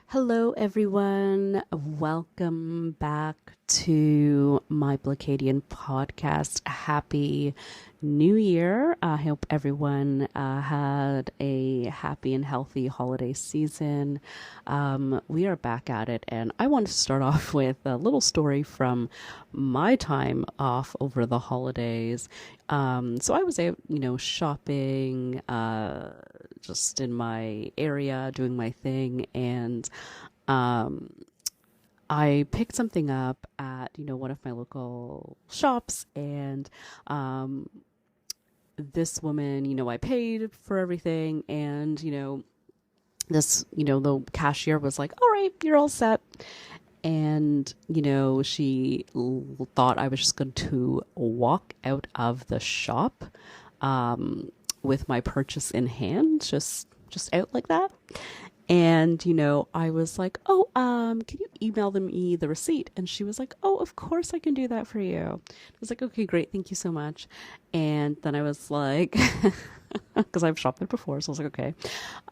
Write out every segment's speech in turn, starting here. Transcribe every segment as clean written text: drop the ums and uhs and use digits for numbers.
Hello, everyone. Welcome back to my Blacadian podcast. Happy New Year. I hope everyone had a happy and healthy holiday season. We are back at it, and I want to start off with a little story from my time off over the holidays. So I was out, shopping, just in my area, doing my thing, and um, I picked something up at, one of my local shops, and this woman, I paid for everything, and, the cashier was like, all right, you're all set. And, she thought I was just going to walk out of the shop with my purchase in hand, just out like that. And, I was like, oh, can you email me the receipt? And she was like, oh, of course I can do that for you. I was like, okay, great. Thank you so much. And then I was like, because I've shopped there before. So I was like, okay.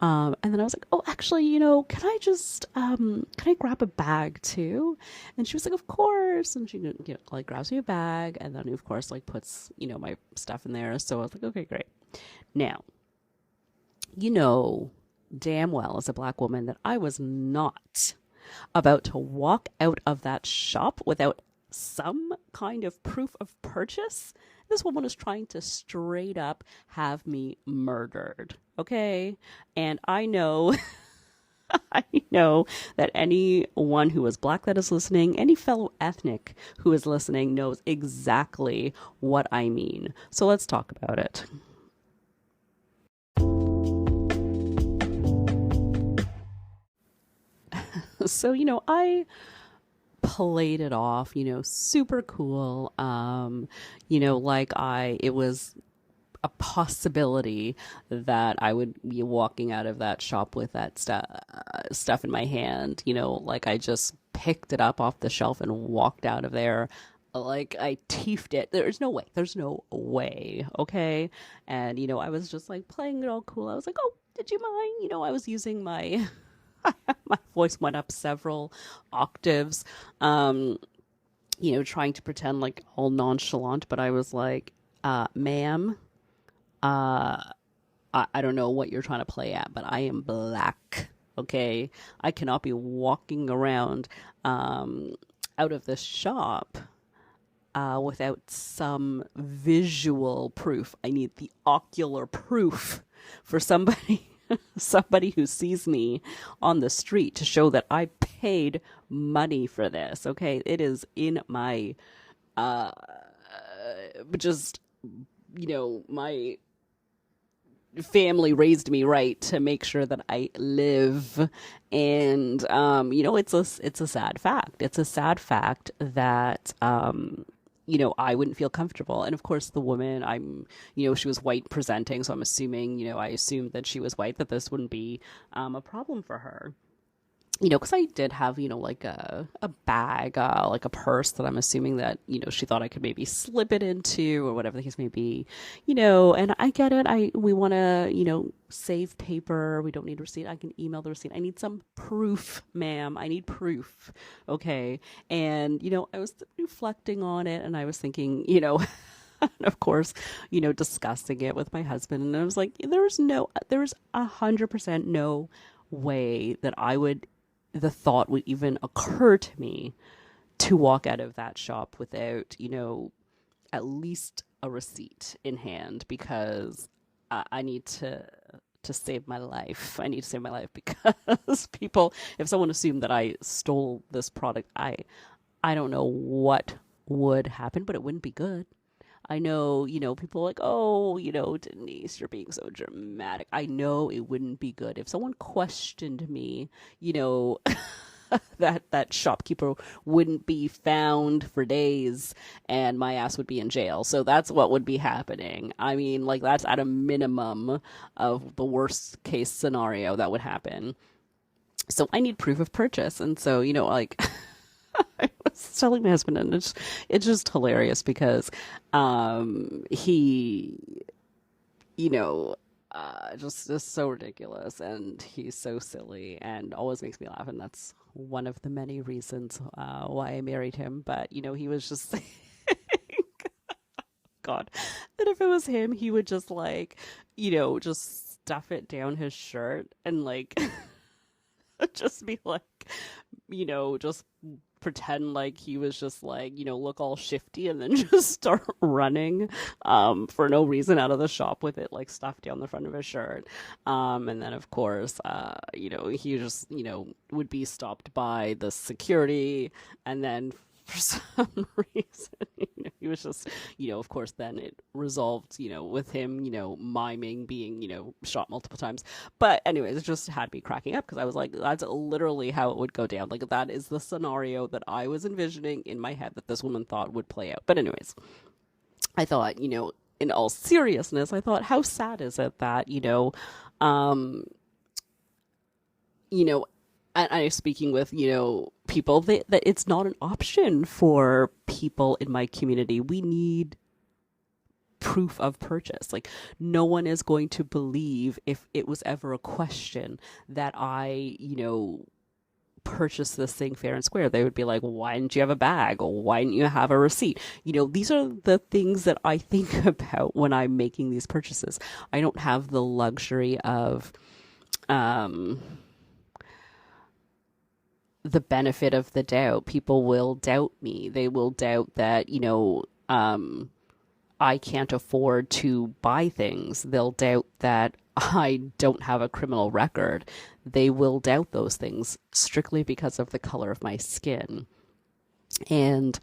And then I was like, oh, actually, can I just, can I grab a bag too? And she was like, of course. And she, like grabs me a bag and then of course, like puts, my stuff in there. So I was like, okay, great. Now, damn well as a black woman that I was not about to walk out of that shop without some kind of proof of purchase. This woman is trying to straight up have me murdered. Okay. And I know, I know that anyone who is black that is listening, any fellow ethnic who is listening knows exactly what I mean. So let's talk about it. So, I played it off, super cool. It was a possibility that I would be walking out of that shop with that stuff in my hand, like I just picked it up off the shelf and walked out of there. Like I teefed it. There's no way. There's no way. Okay. And, I was just like playing it all cool. I was like, oh, did you mind? I was using my my voice went up several octaves, trying to pretend like all nonchalant, but I was like, ma'am, I don't know what you're trying to play at, but I am black. Okay. I cannot be walking around, out of this shop, without some visual proof. I need the ocular proof for somebody somebody who sees me on the street to show that I paid money for this. Okay, it is in my just my family raised me right to make sure that I live, and it's a sad fact. It's a sad fact that I wouldn't feel comfortable. And of course, the woman, she was white presenting. So I'm assuming, I assumed that she was white, that this wouldn't be a problem for her. Because I did have, like a bag, like a purse that I'm assuming that, she thought I could maybe slip it into or whatever the case may be, and I get it. We want to, save paper. We don't need a receipt. I can email the receipt. I need some proof, ma'am. I need proof. Okay. And, I was reflecting on it and I was thinking, of course, discussing it with my husband. And I was like, there's 100% no way that the thought would even occur to me to walk out of that shop without, at least a receipt in hand, because I need to save my life. I need to save my life because people, if someone assumed that I stole this product, I don't know what would happen, but it wouldn't be good. I know, people are like, oh, Denise, you're being so dramatic. I know it wouldn't be good if someone questioned me, that shopkeeper wouldn't be found for days and my ass would be in jail. So that's what would be happening. I mean, like, that's at a minimum of the worst case scenario that would happen. So I need proof of purchase. And so, like, I was telling my husband, and it's just hilarious because he, just so ridiculous, and he's so silly and always makes me laugh, and that's one of the many reasons why I married him. But he was just God, that if it was him, he would just just stuff it down his shirt and just be like, just pretend like he was just look all shifty and then just start running for no reason out of the shop with it like stuffed down the front of his shirt. And then of course, he just, would be stopped by the security, and then for some reason, he was just, of course, then it resolved, with him, miming being, shot multiple times. But anyways, it just had me cracking up because I was like, that's literally how it would go down. Like, that is the scenario that I was envisioning in my head that this woman thought would play out. But anyways, I thought, in all seriousness, I thought, how sad is it that, um, you know, and I speaking with, people that it's not an option for people in my community. We need proof of purchase. Like, no one is going to believe if it was ever a question that I, purchased this thing fair and square. They would be like, why didn't you have a bag? Or why didn't you have a receipt? These are the things that I think about when I'm making these purchases. I don't have the luxury of, the benefit of the doubt. People will doubt me. They will doubt that, I can't afford to buy things. They'll doubt that I don't have a criminal record. They will doubt those things strictly because of the color of my skin. And,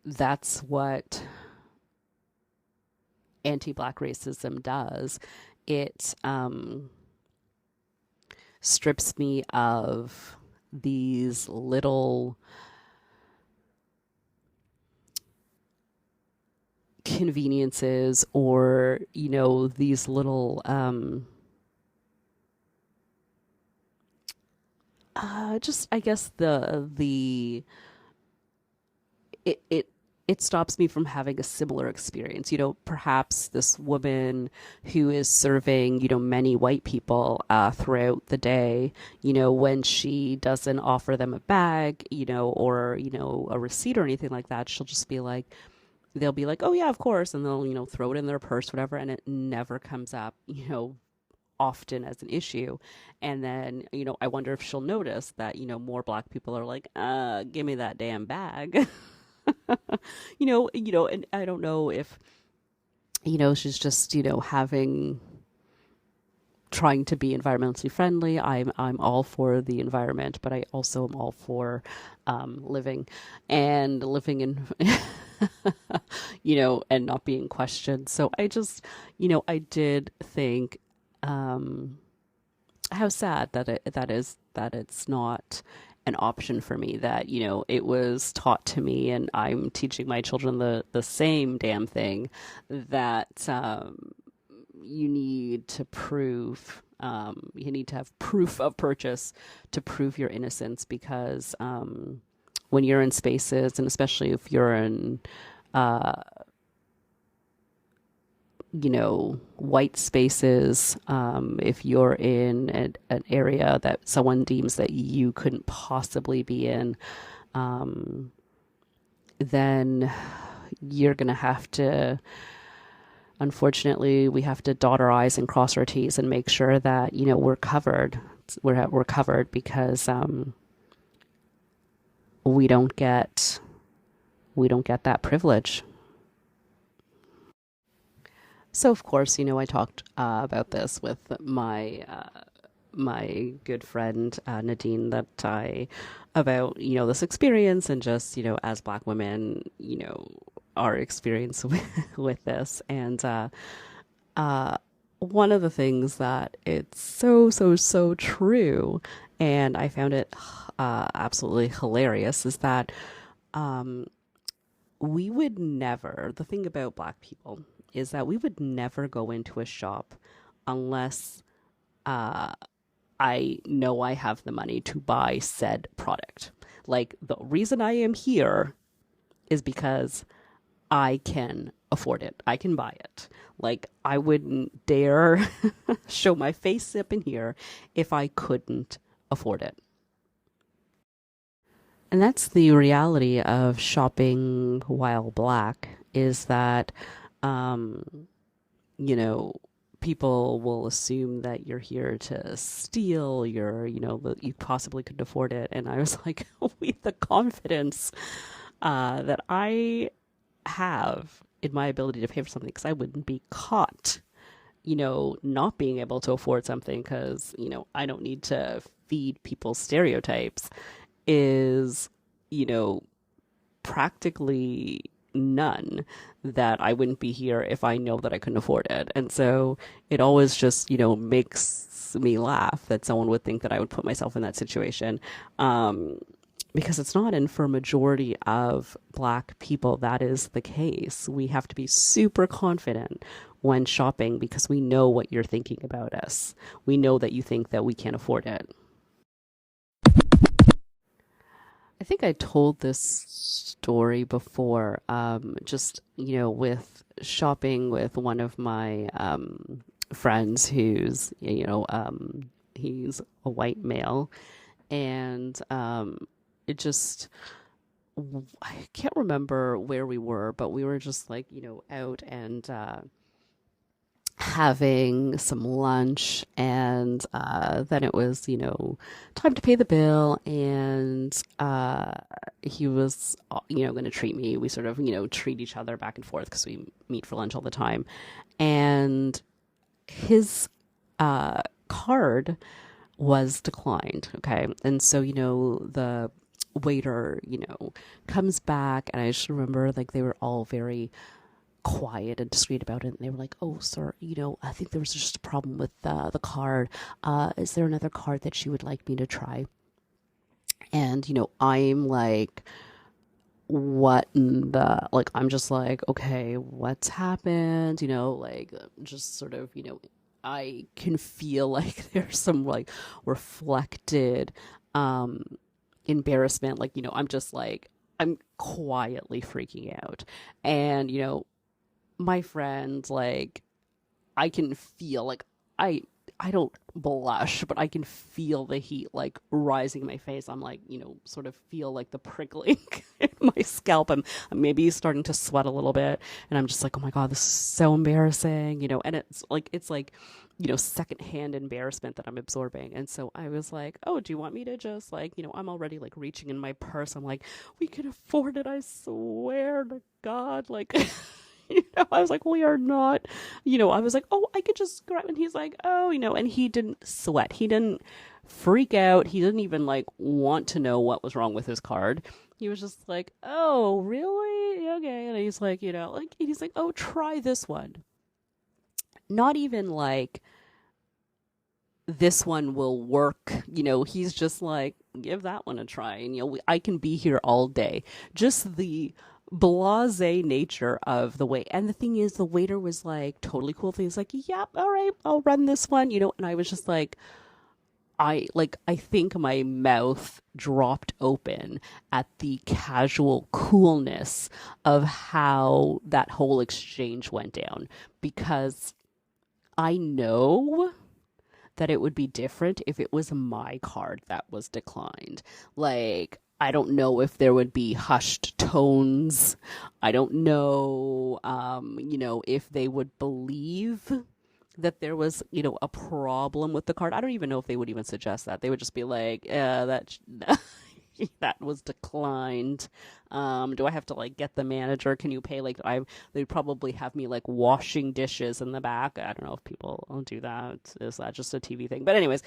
that's what anti-Black racism does. It, strips me of these little conveniences, or these little just, I guess, it stops me from having a similar experience. Perhaps this woman who is serving, many white people throughout the day, when she doesn't offer them a bag, or, a receipt or anything like that, she'll just be like, they'll be like, oh yeah, of course. And they'll, throw it in their purse, whatever. And it never comes up, often as an issue. And then, I wonder if she'll notice that, more Black people are like, give me that damn bag. And I don't know if, she's just, trying to be environmentally friendly. I'm all for the environment, but I also am all for living in, and not being questioned. So I just, I did think how sad that it's not an option for me, that it was taught to me, and I'm teaching my children the same damn thing, that you need to prove, you need to have proof of purchase to prove your innocence, because when you're in spaces, and especially if you're in white spaces, if you're in an area that someone deems that you couldn't possibly be in, then you're going to have to, unfortunately, we have to dot our I's and cross our T's and make sure that, we're covered. We're covered, because we don't get that privilege. So of course, I talked about this with my good friend Nadine, about this experience, and just as Black women, our experience with this, and one of the things that it's so true, and I found it absolutely hilarious, is that we would never. The thing about Black people is that we would never go into a shop unless I know I have the money to buy said product. Like, the reason I am here is because I can afford it. I can buy it. Like, I wouldn't dare show my face up in here if I couldn't afford it. And that's the reality of shopping while black, is that, um, you know, people will assume that you're here to steal that you possibly couldn't afford it. And I was like, with the confidence that I have in my ability to pay for something, because I wouldn't be caught, not being able to afford something because, I don't need to feed people's stereotypes, is, you know, practically none, that I wouldn't be here if I know that I couldn't afford it. And so it always just, makes me laugh that someone would think that I would put myself in that situation. Because it's not, and for a majority of black people, that is the case. We have to be super confident when shopping because we know what you're thinking about us. We know that you think that we can't afford it. I think I told this story before, just, with shopping with one of my friends who's, he's a white male. And it just, I can't remember where we were, but we were just like, out and having some lunch, and then it was time to pay the bill, and he was going to treat me. We sort of treat each other back and forth because we meet for lunch all the time, and his card was declined. Okay, and so the waiter comes back, and I just remember like they were all very quiet and discreet about it, and they were like, "Oh, sir, I think there was just a problem with the card. Is there another card that you would like me to try?" And I'm like, what in the, like, I'm just like, okay, what's happened? Like, just sort of, I can feel like there's some like reflected um embarrassment. Like, I'm just like, I'm quietly freaking out. And my friend, like, I can feel like I don't blush, but I can feel the heat like rising in my face. I'm like, sort of feel like the prickling in my scalp. I'm maybe starting to sweat a little bit, and I'm just like, oh my God, this is so embarrassing, and it's like secondhand embarrassment that I'm absorbing. And so I was like, oh, do you want me to just like, I'm already like reaching in my purse. I'm like, we can afford it, I swear to God, like. I was like, we are not, I was like, oh, I could just grab, and he's like, oh, and he didn't sweat. He didn't freak out. He didn't even like want to know what was wrong with his card. He was just like, oh, really? Okay. And he's like, he's like, oh, try this one. Not even like, this one will work. He's just like, give that one a try. And, I can be here all day. Just the blasé nature of the way. And the thing is, the waiter was like totally cool. He was like, yep, all right, I'll run this one, and I was just like, I think my mouth dropped open at the casual coolness of how that whole exchange went down, because I know that it would be different if it was my card that was declined. Like, I don't know if there would be hushed tones. I don't know, if they would believe that there was, a problem with the card. I don't even know if they would even suggest that. They would just be like, that that was declined. Do I have to like get the manager? Can you pay? Like, they'd probably have me like washing dishes in the back. I don't know if people do that. Is that just a TV thing? But anyways,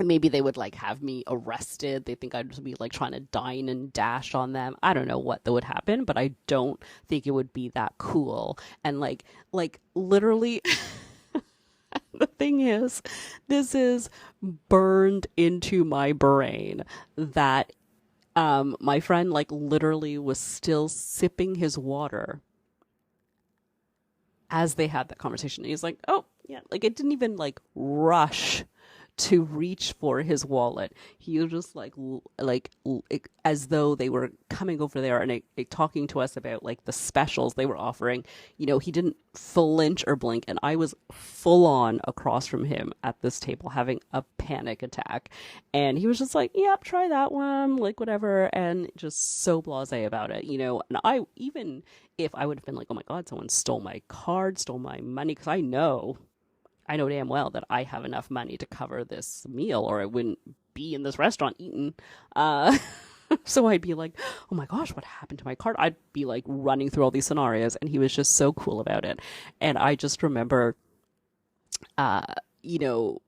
maybe they would like have me arrested. They think I'd be like trying to dine and dash on them. I don't know what that would happen, but I don't think it would be that cool. And like literally, the thing is, this is burned into my brain that my friend like literally was still sipping his water as they had that conversation. And he's like, oh yeah, like it didn't even like rush to reach for his wallet. He was just as though they were coming over there and talking to us about like the specials they were offering. He didn't flinch or blink, and I was full on across from him at this table having a panic attack. And he was just like, "Yep, try that one," like whatever, and just so blasé about it. And I, even if I would have been like, "Oh my God, someone stole my card, stole my money," because I know damn well that I have enough money to cover this meal, or I wouldn't be in this restaurant eating. So I'd be like, "Oh my gosh, what happened to my card?" I'd be like running through all these scenarios, and he was just so cool about it. And I just remember, uh, you know,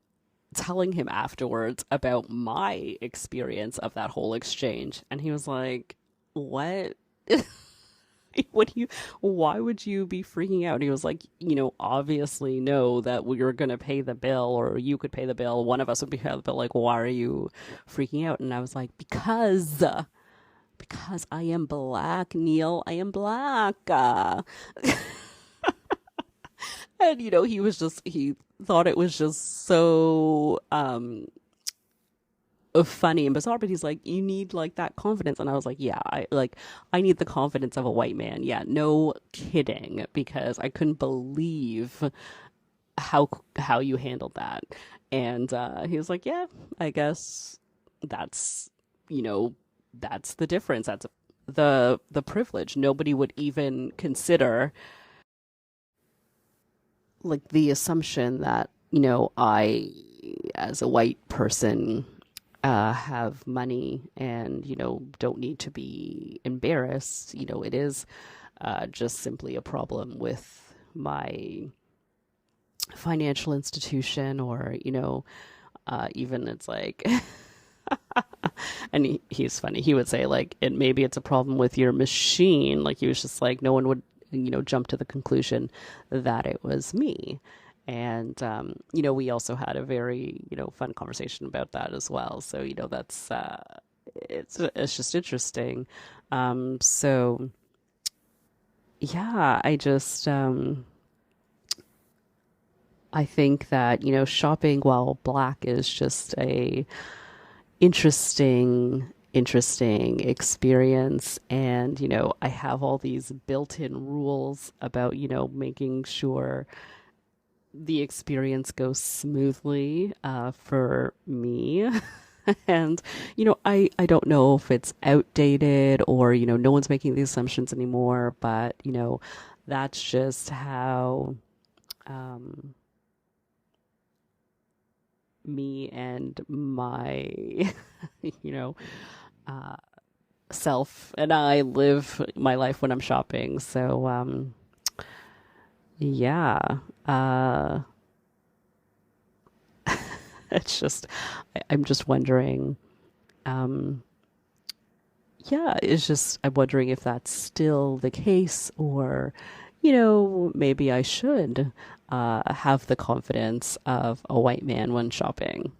telling him afterwards about my experience of that whole exchange. And he was like, "What?" Why would you be freaking out? And he was like, obviously know that we are going to pay the bill, or you could pay the bill. One of us would pay the bill. Like, why are you freaking out? And I was like, because I am black, Neil. I am black. And, he thought it was just so, funny and bizarre, but he's like, "You need like that confidence." And I was like, "Yeah, I need the confidence of a white man." Yeah, no kidding, because I couldn't believe how you handled that. And he was like, "Yeah, I guess that's that's the difference. That's the privilege. Nobody would even consider like the assumption that I, as a white person, have money and don't need to be embarrassed. It is just simply a problem with my financial institution, or even it's like." And he's funny. He would say like, maybe it's a problem with your machine. Like, he was just like, no one would jump to the conclusion that it was me. And we also had a very fun conversation about that as well. So that's it's just interesting. So yeah, I think that shopping while black is just a interesting experience. And I have all these built-in rules about making sure the experience goes smoothly for me. And I don't know if it's outdated, or no one's making these assumptions anymore, but that's just how me and my uh self and I live my life when I'm shopping. So yeah, uh it's just, I'm just wondering, um yeah, it's just, I'm wondering if that's still the case, or maybe I should have the confidence of a white man when shopping.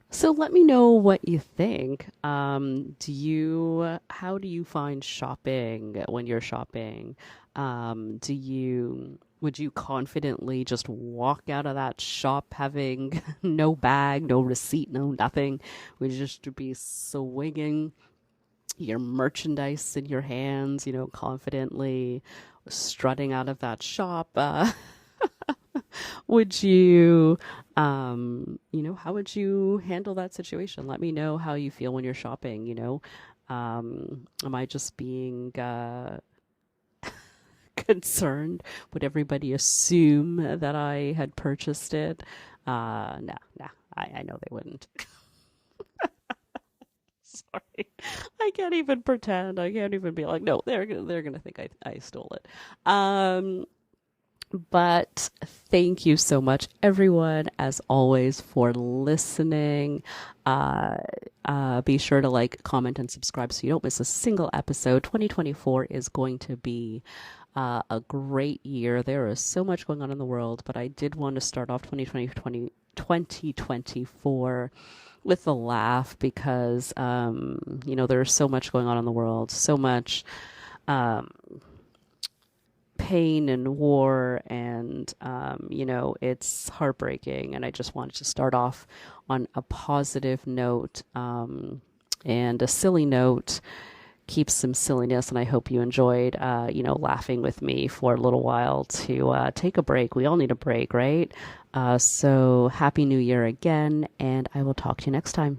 So let me know what you think. How do you find shopping when you're shopping? Would you confidently just walk out of that shop having no bag, no receipt, no nothing? Would you just be swinging your merchandise in your hands, confidently strutting out of that shop? Would you, how would you handle that situation? Let me know how you feel when you're shopping. Am I just being concerned? Would everybody assume that I had purchased it? Nah, I know they wouldn't. Sorry, I can't even pretend. I can't even be like, no, they're gonna think I stole it. But thank you so much, everyone, as always, for listening. Uh, be sure to like, comment, and subscribe so you don't miss a single episode. 2024 is going to be a great year. There is so much going on in the world, but I did want to start off 2024 with a laugh, because there's so much going on in the world, so much pain and war, and it's heartbreaking. And I just wanted to start off on a positive note, and a silly note. Keep some silliness, and I hope you enjoyed, laughing with me for a little while to take a break. We all need a break, right? So happy New Year again, and I will talk to you next time.